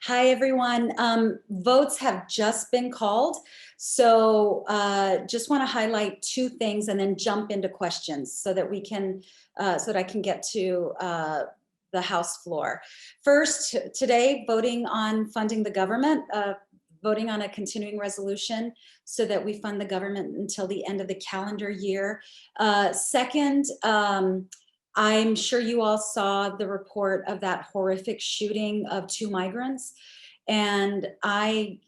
Hi, everyone. Votes have just been called. So just want to highlight two things and then jump into questions so that we can, so that I can get to the House floor. First, today, voting on funding the government, voting on a continuing resolution so that we fund the government until the end of the calendar year. Second, I'm sure you all saw the report of that horrific shooting of 2 migrants. And I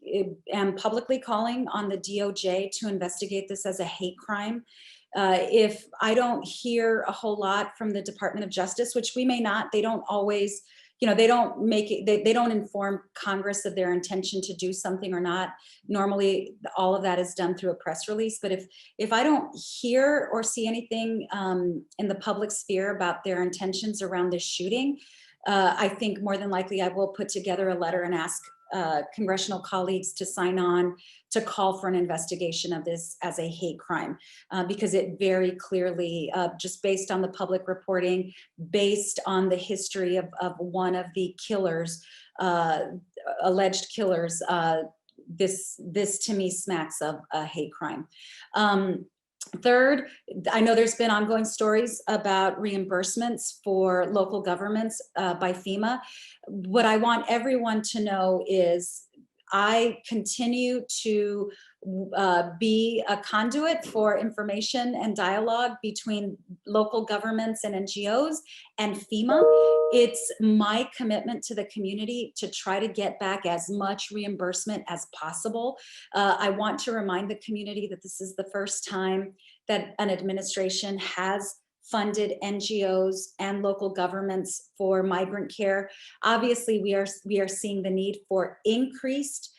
am publicly calling on the DOJ to investigate this as a hate crime. If I don't hear a whole lot from the Department of Justice, which we may not, they don't always, they don't make it, they don't inform Congress of their intention to do something or not. Normally, all of that is done through a press release. But if I don't hear or see anything in the public sphere about their intentions around this shooting, I think more than likely I will put together a letter and ask congressional colleagues to sign on to call for an investigation of this as a hate crime, because it very clearly, just based on the public reporting, based on the history of one of the killers, alleged killers, this to me smacks of a hate crime. Third, I know there's been ongoing stories about reimbursements for local governments by FEMA. What I want everyone to know is I continue to be a conduit for information and dialogue between local governments and NGOs and FEMA. It's my commitment to the community to try to get back as much reimbursement as possible. I want to remind the community that this is the first time that an administration has funded NGOs and local governments for migrant care. Obviously, we are seeing the need for increased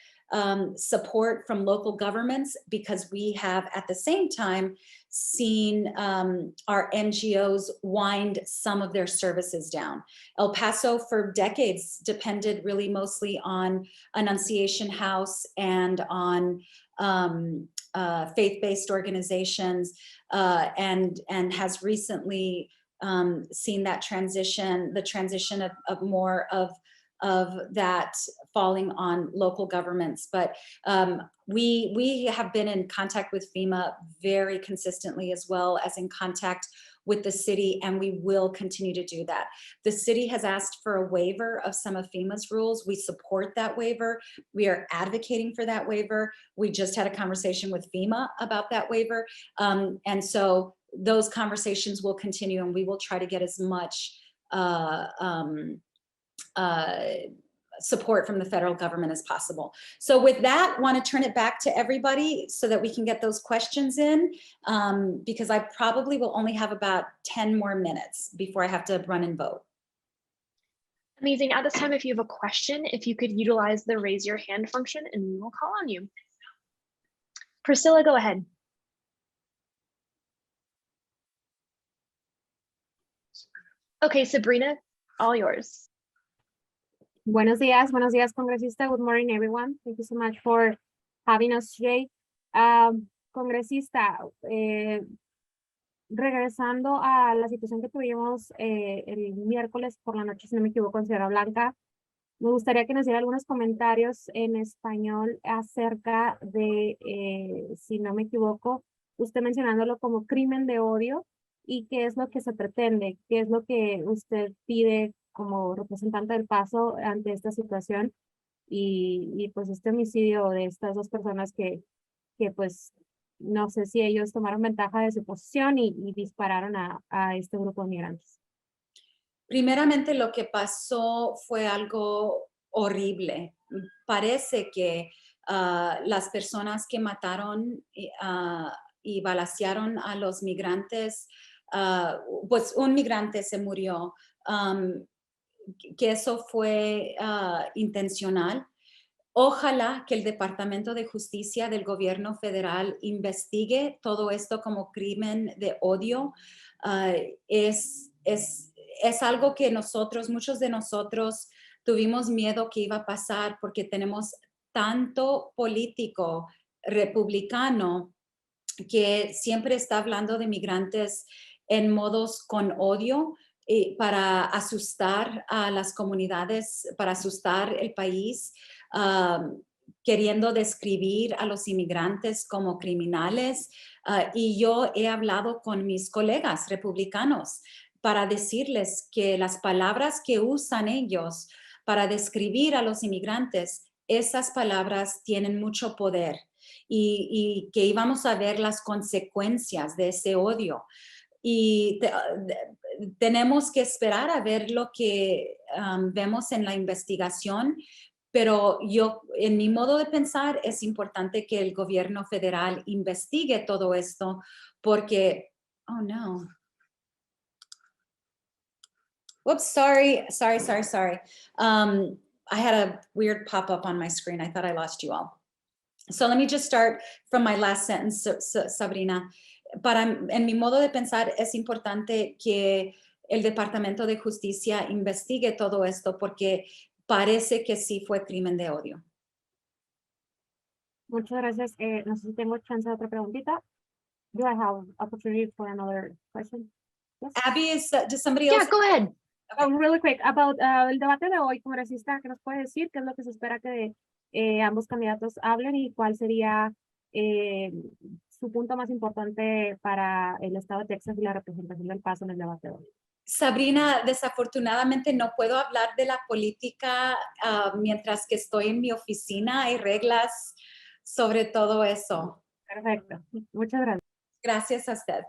support from local governments because we have at the same time seen our NGOs wind some of their services down. El Paso for decades depended really mostly on Annunciation House and on faith-based organizations, and has recently seen that transition, the transition of more of that falling on local governments. But we have been in contact with FEMA very consistently, as well as in contact with the city, and we will continue to do that. The city has asked for a waiver of some of FEMA's rules. We support that waiver. We are advocating for that waiver. We just had a conversation with FEMA about that waiver. And so those conversations will continue, and we will try to get as much support from the federal government as possible. So with that, want to turn it back to everybody so that we can get those questions in, because I probably will only have about 10 more minutes before I have to run and vote. Amazing. At this time, if you have a question, if you could utilize the raise your hand function and we will call on you. Priscilla, go ahead. Okay, Sabrina, all yours. Buenos días, congresista. Good morning, everyone. Thank you so much for having us today. Congresista, regresando a la situación que tuvimos el miércoles por la noche, si no me equivoco, en Sierra Blanca, me gustaría que nos diera algunos comentarios en español acerca de, si no me equivoco, usted mencionándolo como crimen de odio y qué es lo que se pretende, qué es lo que usted pide como representante del Paso ante esta situación y pues este homicidio de estas dos personas que pues no sé si ellos tomaron ventaja de su posición y dispararon a este grupo de migrantes. Primeramente, lo que pasó fue algo horrible. Parece que las personas que mataron y balacearon a los migrantes, pues un migrante se murió, que eso fue intencional. Ojalá que el Departamento de Justicia del Gobierno Federal investigue todo esto como crimen de odio. Es algo que muchos de nosotros tuvimos miedo que iba a pasar porque tenemos tanto político republicano que siempre está hablando de migrantes en modos con odio. para asustar a las comunidades, para asustar el país, queriendo describir a los inmigrantes como criminales. Y yo he hablado con mis colegas republicanos para decirles que las palabras que usan ellos para describir a los inmigrantes, esas palabras tienen mucho poder y que íbamos a ver las consecuencias de ese odio. Y tenemos que esperar a ver lo que vemos en la investigación, pero yo, en mi modo de pensar, es importante que el gobierno federal investigue todo esto porque, oh no. Whoops, sorry. I had a weird pop-up on my screen. I thought I lost you all. So let me just start from my last sentence, Sabrina. En mi modo de pensar, es importante que el Departamento de Justicia investigue todo esto porque parece que sí fue crimen de odio. Muchas gracias. No sé si tengo chance de otra preguntita. Do I have opportunity for another question? Yes. Abby, does somebody Yeah, else? go ahead. Oh, really quick, about el debate de hoy, congresista, ¿qué nos puede decir? ¿Qué es lo que se espera que ambos candidatos hablen y cuál sería su punto más importante para el estado de Texas y la representación del Paso en el debate de hoy? Sabrina, desafortunadamente no puedo hablar de la política mientras que estoy en mi oficina. Hay reglas sobre todo eso. Perfecto. Muchas gracias. Gracias a usted.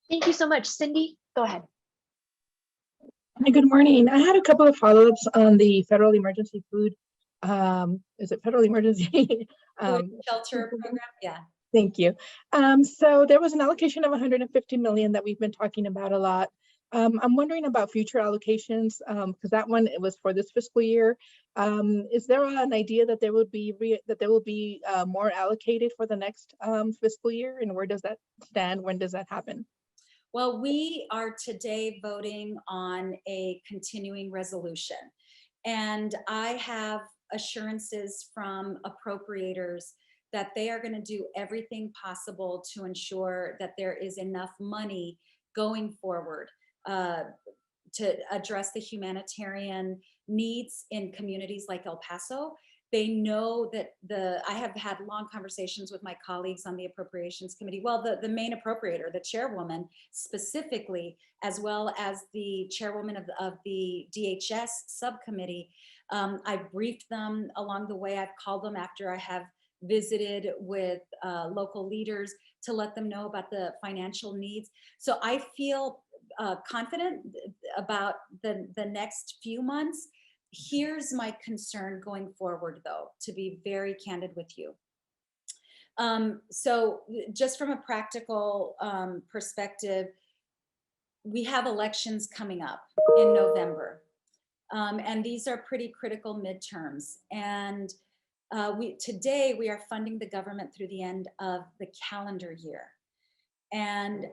Thank you so much. Cindy, go ahead. Hi, good morning. I had a couple of follow-ups on the federal emergency food. Is it federal emergency? Food shelter program, yeah. Thank you. So there was an allocation of 150 million that we've been talking about a lot. I'm wondering about future allocations because that one, it was for this fiscal year. Is there an idea that there will be more allocated for the next fiscal year, and where does that stand? When does that happen? Well, we are today voting on a continuing resolution, and I have assurances from appropriators that they are going to do everything possible to ensure that there is enough money going forward to address the humanitarian needs in communities like El Paso. They know that I have had long conversations with my colleagues on the Appropriations Committee. Well, the main appropriator, the chairwoman specifically, as well as the chairwoman of the DHS subcommittee. I briefed them along the way. I've called them after I have visited with local leaders to let them know about the financial needs. So I feel confident about the next few months. Here's my concern going forward, though, to be very candid with you. So just from a practical perspective, we have elections coming up in November. And these are pretty critical midterms. And today we are funding the government through the end of the calendar year. And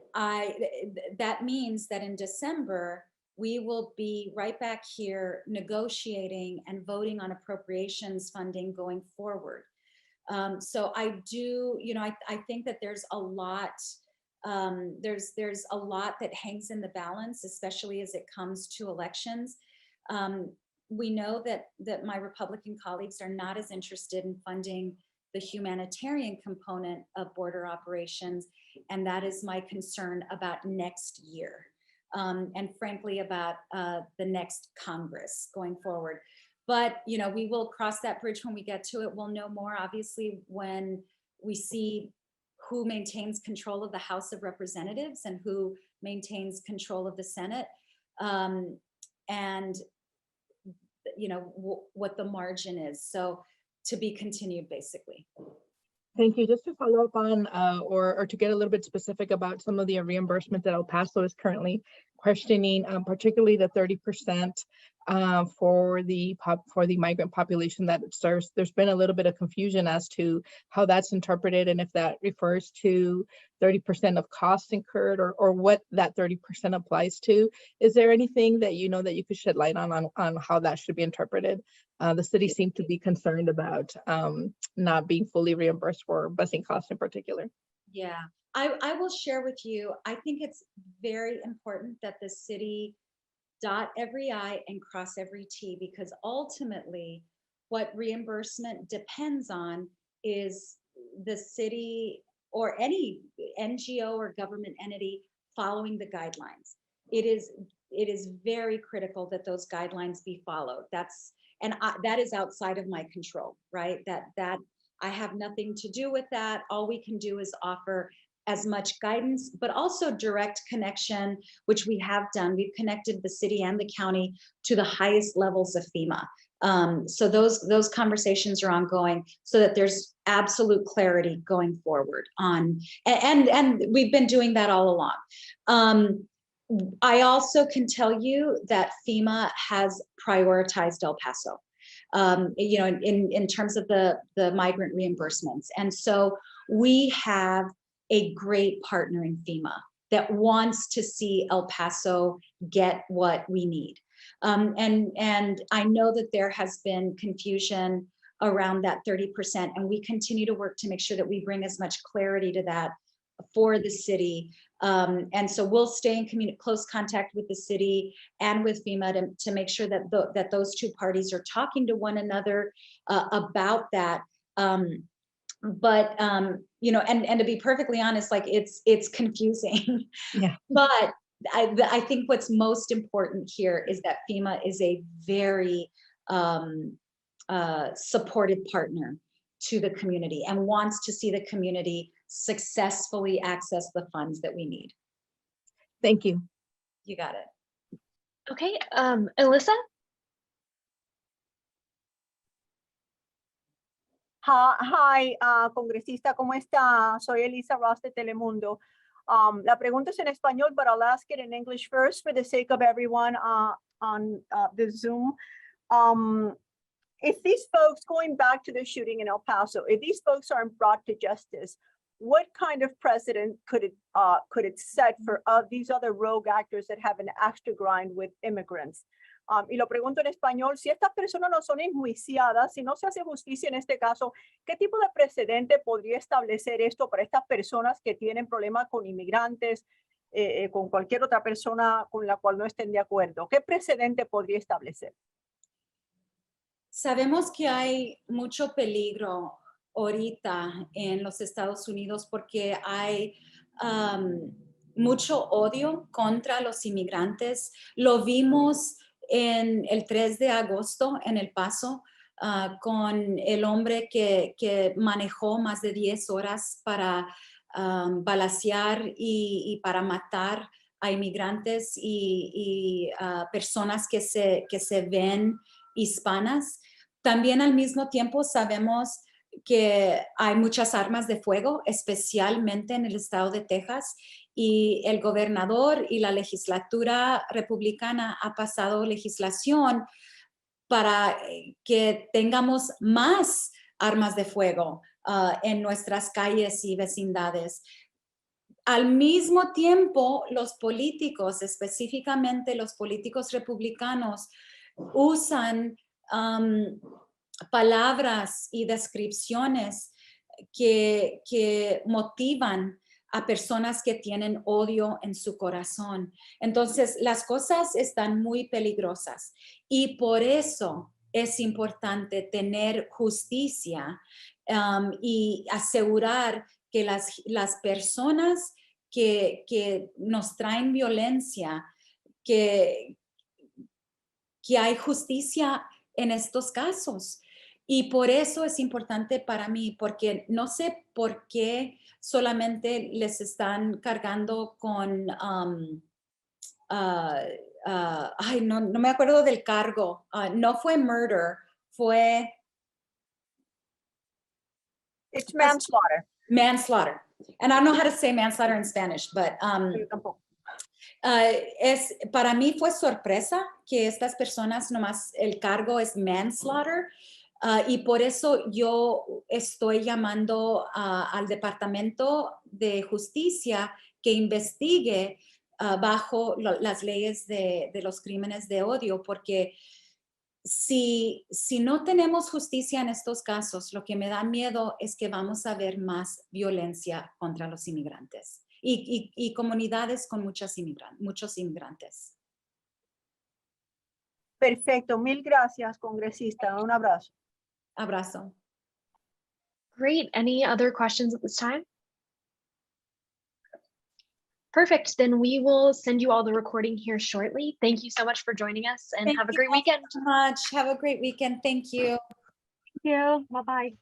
that means that in December, we will be right back here negotiating and voting on appropriations funding going forward. So I do, I think that there's a lot, there's a lot that hangs in the balance, especially as it comes to elections. We know that my Republican colleagues are not as interested in funding the humanitarian component of border operations, and that is my concern about next year. And frankly, about the next Congress going forward. But, we will cross that bridge when we get to it. We'll know more, obviously, when we see who maintains control of the House of Representatives and who maintains control of the Senate. And, what the margin is. So to be continued, basically. Thank you. Just to follow up on, or to get a little bit specific about some of the reimbursement that El Paso is currently questioning, particularly the 30% for the migrant population that it serves. There's been a little bit of confusion as to how that's interpreted and if that refers to 30% of costs incurred or what that 30% applies to. Is there anything that that you could shed light on how that should be interpreted? The city seemed to be concerned about not being fully reimbursed for busing costs in particular. Yeah, I will share with you, I think it's very important that the city dot every I and cross every T, because ultimately what reimbursement depends on is the city or any NGO or government entity following the guidelines. It is very critical that those guidelines be followed. That is outside of my control, right? That I have nothing to do with that. All we can do is offer as much guidance, but also direct connection, which we have done. We've connected the city and the county to the highest levels of FEMA. So those conversations are ongoing so that there's absolute clarity going forward on, and we've been doing that all along. I also can tell you that FEMA has prioritized El Paso, you know, in terms of the migrant reimbursements. And so we have a great partner in FEMA that wants to see El Paso get what we need. And I know that there has been confusion around that 30%, and we continue to work to make sure that we bring as much clarity to that for the city. And so we'll stay in close contact with the city and with FEMA to make sure that that those two parties are talking to one another about that. But you know, and to be perfectly honest, like it's confusing. Yeah. But I think what's most important here is that FEMA is a very supportive partner to the community and wants to see the community successfully access the funds that we need. Thank you. You got it. Okay, Alyssa? Hi, congresista, ¿cómo está? Soy Elisa Ross de Telemundo. La pregunta es en español, but I'll ask it in English first for the sake of everyone on the Zoom. If these folks, going back to the shooting in El Paso, if these folks aren't brought to justice, what kind of precedent could it set for these other rogue actors that have an axe to grind with immigrants? Y lo pregunto en español, si estas personas no son enjuiciadas, si no se hace justicia en este caso, ¿qué tipo de precedente podría establecer esto para estas personas que tienen problemas con inmigrantes, con cualquier otra persona con la cual no estén de acuerdo? ¿Qué precedente podría establecer? Sabemos que hay mucho peligro ahorita en los Estados Unidos porque hay mucho odio contra los inmigrantes. Lo vimos en el 3 de agosto en El Paso con el hombre que manejó más de 10 horas para balacear y para matar a inmigrantes y personas que se ven hispanas. También al mismo tiempo sabemos que hay muchas armas de fuego, especialmente en el estado de Texas, y el gobernador y la legislatura republicana ha pasado legislación para que tengamos más armas de fuego en nuestras calles y vecindades. Al mismo tiempo, los políticos, específicamente los políticos republicanos, usan palabras y descripciones que motivan a personas que tienen odio en su corazón. Entonces, las cosas están muy peligrosas y por eso es importante tener justicia y asegurar que las personas que nos traen violencia, que hay justicia en estos casos. Y por eso es importante para mí, porque no sé por qué solamente les están cargando con, ay, no me acuerdo del cargo, no fue murder, fue... It's manslaughter. Manslaughter. And I don't know how to say manslaughter in Spanish, but para mí fue sorpresa que estas personas nomás el cargo es manslaughter y por eso yo estoy llamando al Departamento de Justicia que investigue bajo las leyes de los crímenes de odio, porque si no tenemos justicia en estos casos, lo que me da miedo es que vamos a ver más violencia contra los inmigrantes y comunidades con muchos inmigrantes. Perfecto, mil gracias, congresista. Un abrazo. Abrazo. Great. Any other questions at this time? Perfect. Then we will send you all the recording here shortly. Thank you so much for joining us and Thank have a you great all weekend. so much. Have a great weekend. Thank you. Thank you. Bye-bye.